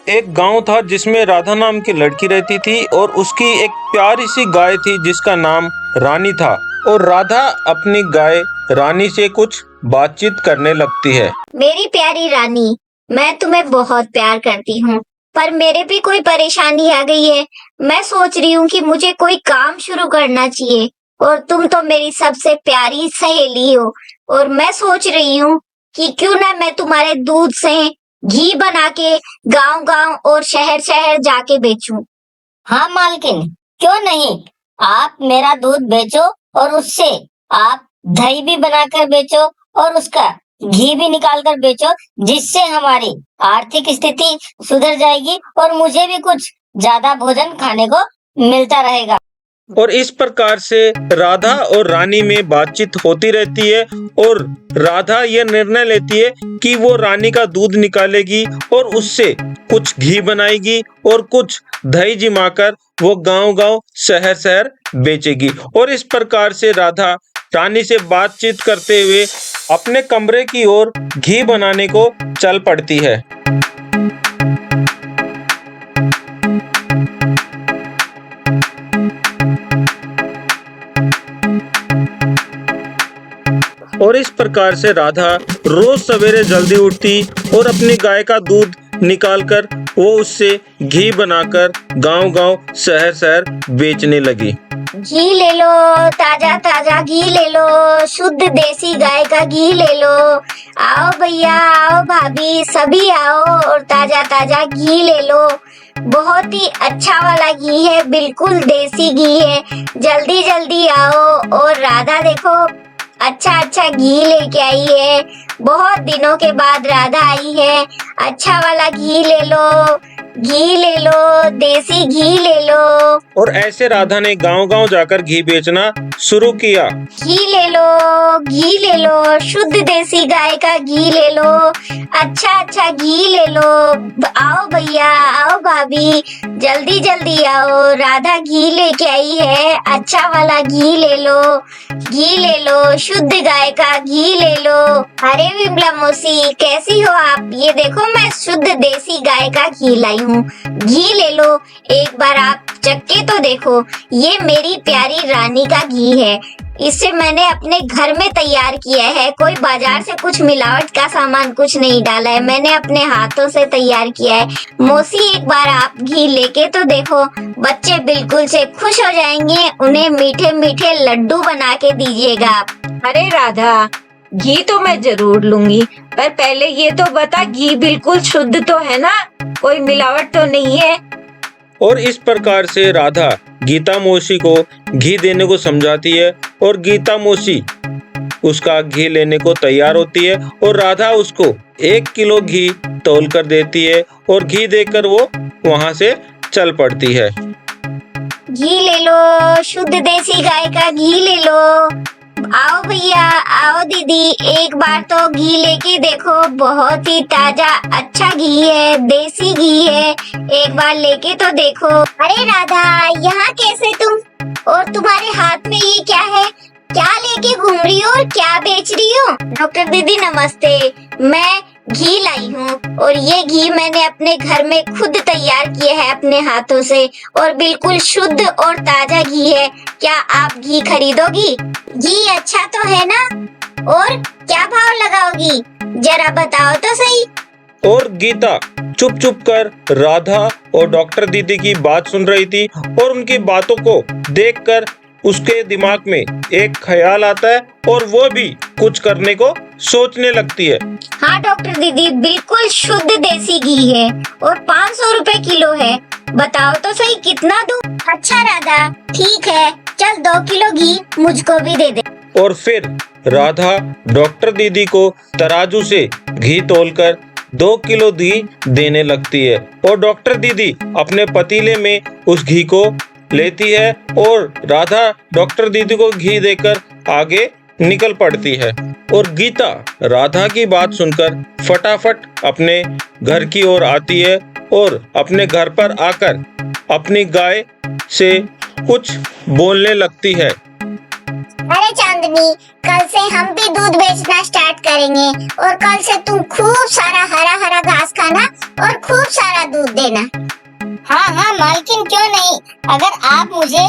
एक गांव था जिसमें राधा नाम की लड़की रहती थी और उसकी एक प्यारी सी गाय थी जिसका नाम रानी था। और राधा अपनी गाय रानी से कुछ बातचीत करने लगती है। मेरी प्यारी रानी, मैं तुम्हें बहुत प्यार करती हूँ, पर मेरे भी कोई परेशानी आ गई है। मैं सोच रही हूँ कि मुझे कोई काम शुरू करना चाहिए और तुम तो मेरी सबसे प्यारी सहेली हो। और मैं सोच रही हूँ कि क्यों ना मैं तुम्हारे दूध से घी बना के गांव-गांव और शहर-शहर जाके बेचूं। हाँ मालकिन, क्यों नहीं। आप मेरा दूध बेचो और उससे आप दही भी बनाकर बेचो और उसका घी भी निकाल कर बेचो, जिससे हमारी आर्थिक स्थिति सुधर जाएगी और मुझे भी कुछ ज्यादा भोजन खाने को मिलता रहेगा। और इस प्रकार से राधा और रानी में बातचीत होती रहती है और राधा यह निर्णय लेती है कि वो रानी का दूध निकालेगी और उससे कुछ घी बनाएगी और कुछ दही जमाकर वो गांव-गांव शहर-शहर बेचेगी। और इस प्रकार से राधा रानी से बातचीत करते हुए अपने कमरे की ओर घी बनाने को चल पड़ती है। और इस प्रकार से राधा रोज सवेरे जल्दी उठती और अपनी गाय का दूध निकालकर वो उससे घी बनाकर गांव-गांव शहर-शहर बेचने लगी। घी ले लो, ताजा ताजा घी ले लो, शुद्ध देसी गाय का घी ले लो। आओ भैया, आओ भाभी, सभी आओ और ताजा ताजा घी ले लो। बहुत ही अच्छा वाला घी है, बिल्कुल देसी घी है। जल्दी जल्दी आओ। और राधा देखो अच्छा अच्छा घी लेके आई है। बहुत दिनों के बाद राधा आई है। अच्छा वाला घी ले लो, देसी घी ले लो। और ऐसे राधा ने गांव-गांव जाकर घी बेचना शुरू किया। घी ले लो, शुद्ध देसी गाय का घी ले लो। अच्छा अच्छा घी ले लो। आओ भैया, आओ भाभी, जल्दी जल्दी आओ। राधा घी लेके आई है, अच्छा वाला घी ले लो, शुद्ध गाय का घी ले लो। अरे विमला मौसी, कैसी हो आप? ये देखो मैं शुद्ध देसी गाय का घी लाई हूँ। घी ले लो, एक बार आप चख के तो देखो। ये मेरी प्यारी रानी का घी है। इसे मैंने अपने घर में तैयार किया है। कोई बाजार से कुछ मिलावट का सामान कुछ नहीं डाला है, मैंने अपने हाथों से तैयार किया है। मौसी, एक बार आप घी लेके तो देखो। बच्चे बिल्कुल से खुश हो जाएंगे। उन्हें मीठे मीठे लड्डू बना के दीजिएगा आप। अरे राधा, घी तो मैं जरूर लूंगी, पर पहले ये तो बता, घी बिल्कुल शुद्ध तो है ना? कोई मिलावट तो नहीं है? और इस प्रकार से राधा गीता मौसी को घी देने को समझाती है और गीता मौसी उसका घी लेने को तैयार होती है और राधा उसको 1 किलो घी तौल कर देती है और घी देकर वो वहां से चल पड़ती है। घी ले लो, शुद्ध देसी गाय का घी ले लो। आओ भैया, आओ दीदी, एक बार तो घी लेके देखो। बहुत ही ताजा अच्छा घी है, देसी घी है। एक बार लेके तो देखो। अरे राधा, यहाँ कैसे तुम? और तुम्हारे हाथ में ये क्या है? क्या लेके घूम रही हो और क्या बेच रही हो? डॉक्टर दीदी नमस्ते, मैं घी लाई हूँ और ये घी मैंने अपने घर में खुद तैयार किया है अपने हाथों से और बिल्कुल शुद्ध और ताजा घी है। क्या आप घी खरीदोगी? घी अच्छा तो है ना? और क्या भाव लगाओगी? जरा बताओ तो सही। और गीता चुप चुप कर राधा और डॉक्टर दीदी की बात सुन रही थी और उनकी बातों को देखकर उसके दिमाग में एक ख्याल आता है और वो भी कुछ करने को सोचने लगती है। हाँ डॉक्टर दीदी, बिल्कुल शुद्ध देसी घी है और 500 रुपए किलो है। बताओ तो सही कितना दूं? अच्छा राधा, ठीक है, चल 2 किलो घी मुझको भी दे दे। और फिर राधा डॉक्टर दीदी को तराजू से घी तोलकर 2 किलो घी देने लगती है और डॉक्टर दीदी अपने पतीले में उस घी को लेती है और राधा डॉक्टर दीदी को घी देकर आगे निकल पड़ती है। और गीता राधा की बात सुनकर फटाफट अपने घर की ओर आती है और अपने घर पर आकर अपनी गाय से कुछ बोलने लगती है। अरे चांदनी, नंदनी, कल से हम भी दूध बेचना स्टार्ट करेंगे और कल से तुम खूब सारा हरा हरा घास खाना और खूब सारा दूध देना। हाँ हाँ मालकिन, क्यों नहीं। अगर आप मुझे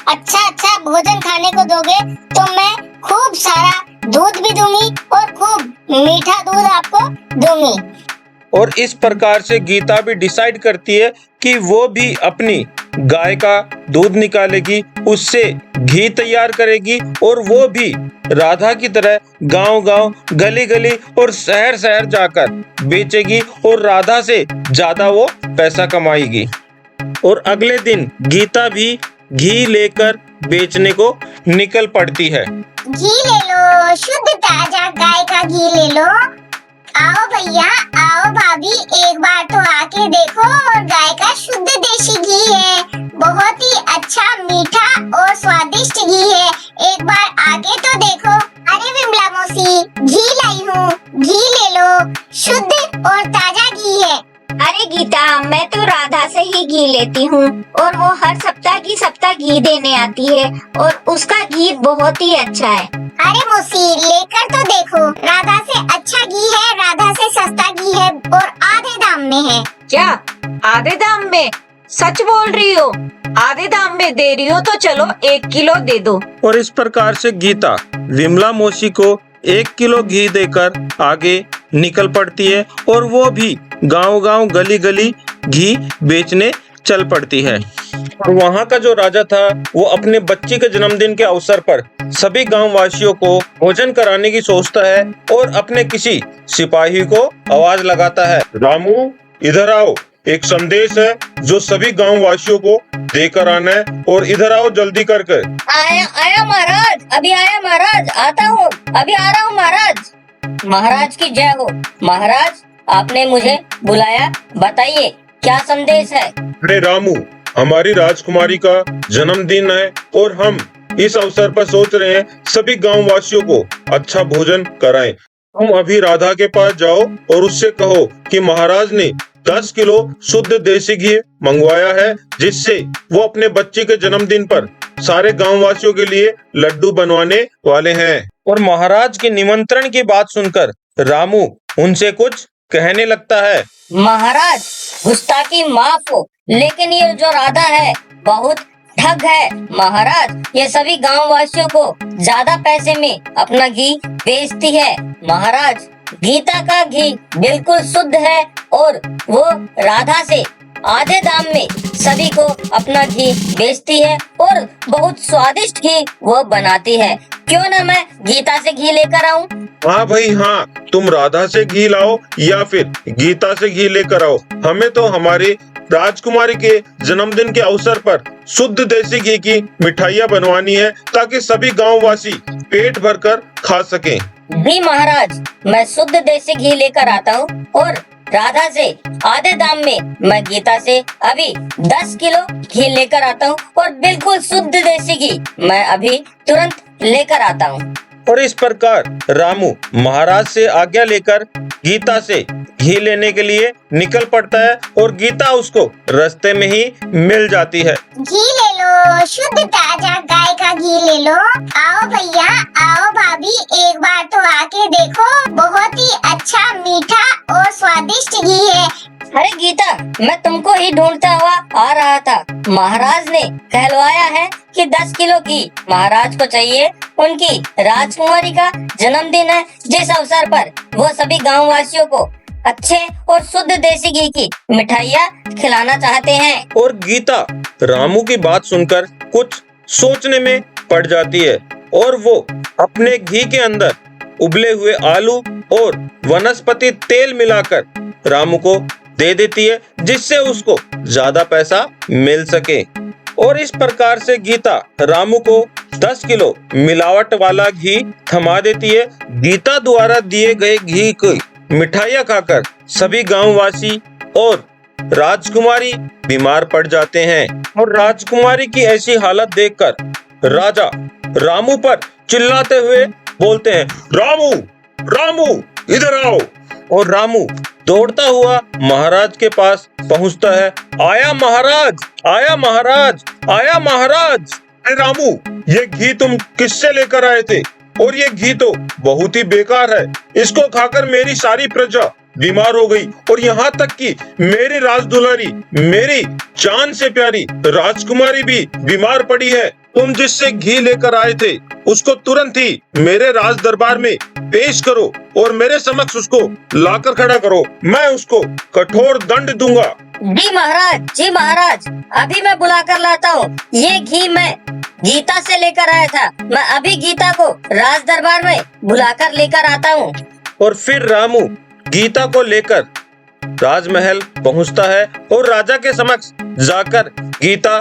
अच्छा अच्छा भोजन खाने को दोगे तो मैं खूब सारा दूध भी दूंगी और खूब मीठा दूध आपको दूंगी। और इस प्रकार से गीता भी डिसाइड करती है कि वो भी अपनी गाय का दूध निकालेगी, उससे घी तैयार करेगी और वो भी राधा की तरह गांव-गांव, गली-गली और शहर-शहर जाकर बेचेगी और राधा से ज्यादा वो पैसा कमाएगी। और अगले दिन गीता भी घी लेकर बेचने को निकल पड़ती है। घी ले लो, शुद्ध ताजा गाय का घी ले लो। आओ भैया, आओ भाभी, एक बार तो आके देखो। और गाय का शुद्ध देसी घी है, बहुत ही अच्छा, मीठा और स्वादिष्ट घी है। एक बार आके तो देखो। अरे विमला मौसी, घी लाई हूँ, घी ले लो, शुद्ध और ताजा घी है। अरे गीता, मैं तो राधा से ही घी लेती हूँ और वो हर सप्ताह की सप्ताह घी देने आती है और उसका घी बहुत ही अच्छा है। अरे मौसी, लेकर तो देखो, राधा से अच्छा घी है, राधा से सस्ता घी है और आधे दाम में है। क्या आधे दाम में? सच बोल रही हो? आधे दाम में दे रही हो तो चलो 1 किलो दे दो। और इस प्रकार से गीता विमला मौसी को 1 किलो घी देकर आगे निकल पड़ती है और वो भी गांव-गांव, गली-गली घी बेचने चल पड़ती है। और वहाँ का जो राजा था वो अपने बच्ची के जन्मदिन के अवसर पर सभी गांव वासियों को भोजन कराने की सोचता है और अपने किसी सिपाही को आवाज लगाता है, रामू इधर आओ, एक संदेश है जो सभी गांव वासियों को देकर आना है और इधर आओ जल्दी करके। आया आया महाराज, अभी आया महाराज, आता हूँ, अभी आ रहा हूँ महाराज। महाराज की जय हो। महाराज, आपने मुझे बुलाया, बताइए क्या संदेश है। अरे रामू, हमारी राजकुमारी का जन्मदिन है और हम इस अवसर पर सोच रहे हैं सभी गांव वासियों को अच्छा भोजन कराएं। तुम अभी राधा के पास जाओ और उससे कहो कि महाराज ने 10 किलो शुद्ध देसी घी मंगवाया है, जिससे वो अपने बच्चे के जन्मदिन पर सारे गांव वासियों के लिए लड्डू बनवाने वाले हैं। और महाराज के निमंत्रण की बात सुनकर रामू उनसे कुछ कहने लगता है। महाराज, गुस्ताखी माफ हो, लेकिन ये जो राधा है बहुत ठग है। महाराज, ये सभी गांव वासियों को ज्यादा पैसे में अपना घी बेचती है। महाराज, गीता का घी बिल्कुल शुद्ध है और वो राधा से आधे दाम में सभी को अपना घी बेचती है और बहुत स्वादिष्ट घी वो बनाती है। क्यों ना मैं गीता से घी लेकर आऊं? हाँ भाई हाँ, तुम राधा से घी लाओ या फिर गीता से घी लेकर आओ। हमें तो हमारी राजकुमारी के जन्मदिन के अवसर पर शुद्ध देसी घी की मिठाइयाँ बनवानी है ताकि सभी गाँव वासी पेट भरकर खा सकें। जी महाराज, मैं शुद्ध देसी घी लेकर आता हूँ और राधा से आधे दाम में मैं गीता से अभी 10 किलो घी लेकर आता हूँ और बिल्कुल शुद्ध देसी घी मैं अभी तुरंत लेकर आता हूँ। और इस प्रकार रामू महाराज से आज्ञा लेकर गीता से घी लेने के लिए निकल पड़ता है और गीता उसको रास्ते में ही मिल जाती है। घी ले लो, शुद्ध ताजा गाय का घी ले लो। आओ भैया, आओ भाभी, एक बार तो आके देखो, बहुत ही अच्छा, मीठा और स्वादिष्ट घी है। अरे गीता, मैं तुमको ही ढूंढता हुआ आ रहा था। महाराज ने कहलवाया है कि 10 किलो घी महाराज को चाहिए। उनकी राजकुमारी का जन्मदिन है, जिस अवसर पर वो सभी गाँव वासियों को अच्छे और शुद्ध देसी घी की मिठाइयाँ खिलाना चाहते हैं। और गीता रामू की बात सुनकर कुछ सोचने में पड़ जाती है और वो अपने घी के अंदर उबले हुए आलू और वनस्पति तेल मिलाकर रामू को दे देती है, जिससे उसको ज्यादा पैसा मिल सके। और इस प्रकार से गीता रामू को 10 किलो मिलावट वाला घी थमा देती है। गीता द्वारा दिए गए घी की मिठाइयाँ खाकर सभी गांववासी और राजकुमारी बीमार पड़ जाते हैं और राजकुमारी की ऐसी हालत देखकर राजा रामू पर चिल्लाते हुए बोलते हैं, रामू रामू इधर आओ। और रामू दौड़ता हुआ महाराज के पास पहुंचता है। आया महाराज, आया महाराज, आया महाराज। अरे रामू, ये घी तुम किससे लेकर आए थे और ये घी तो बहुत ही बेकार है। इसको खाकर मेरी सारी प्रजा बीमार हो गई और यहाँ तक कि मेरी राजदुलारी, मेरी जान से प्यारी राजकुमारी भी बीमार पड़ी है। तुम जिससे घी लेकर आए थे उसको तुरंत ही मेरे राज दरबार में पेश करो और मेरे समक्ष उसको लाकर खड़ा करो। मैं उसको कठोर दंड दूंगा। जी महाराज, अभी मैं बुला कर लाता हूँ। ये घी मैं गीता से लेकर आया था। मैं अभी गीता को राज दरबार में बुलाकर लेकर आता हूँ। और फिर रामू गीता को लेकर राजमहल पहुंचता है और राजा के समक्ष जाकर गीता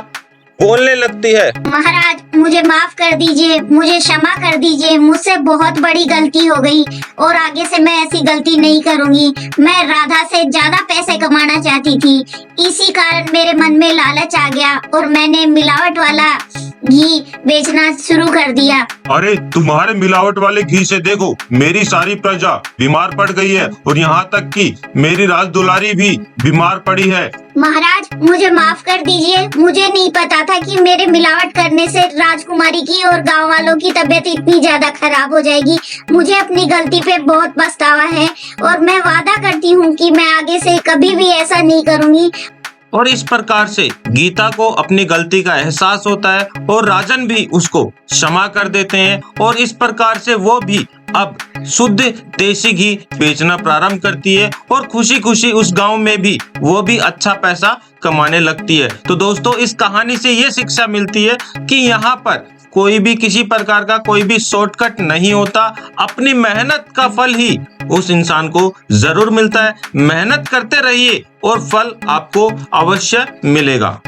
बोलने लगती है। महाराज, मुझे माफ कर दीजिए, मुझे क्षमा कर दीजिए। मुझसे बहुत बड़ी गलती हो गई और आगे से मैं ऐसी गलती नहीं करूंगी। मैं राधा से ज्यादा पैसे कमाना चाहती थी, इसी कारण मेरे मन में लालच आ गया और मैंने मिलावट वाला घी बेचना शुरू कर दिया। अरे तुम्हारे मिलावट वाले घी से देखो मेरी सारी प्रजा बीमार पड़ गई है और यहाँ तक कि मेरी राजदुलारी भी बीमार पड़ी है। महाराज, मुझे माफ कर दीजिए। मुझे नहीं पता था कि मेरे मिलावट करने से राजकुमारी की और गांव वालों की तबीयत इतनी ज्यादा खराब हो जाएगी। मुझे अपनी गलती पे बहुत पछतावा है और मैं वादा करती हूँ कि मैं आगे से कभी भी ऐसा नहीं करूँगी। और इस प्रकार से गीता को अपनी गलती का एहसास होता है और राजन भी उसको क्षमा कर देते हैं और इस प्रकार से वो भी अब शुद्ध देसी घी बेचना प्रारंभ करती है और खुशी खुशी उस गांव में भी वो भी अच्छा पैसा कमाने लगती है। तो दोस्तों, इस कहानी से ये शिक्षा मिलती है कि यहाँ पर कोई भी किसी प्रकार का कोई भी शॉर्टकट नहीं होता। अपनी मेहनत का फल ही उस इंसान को जरूर मिलता है। मेहनत करते रहिए और फल आपको अवश्य मिलेगा।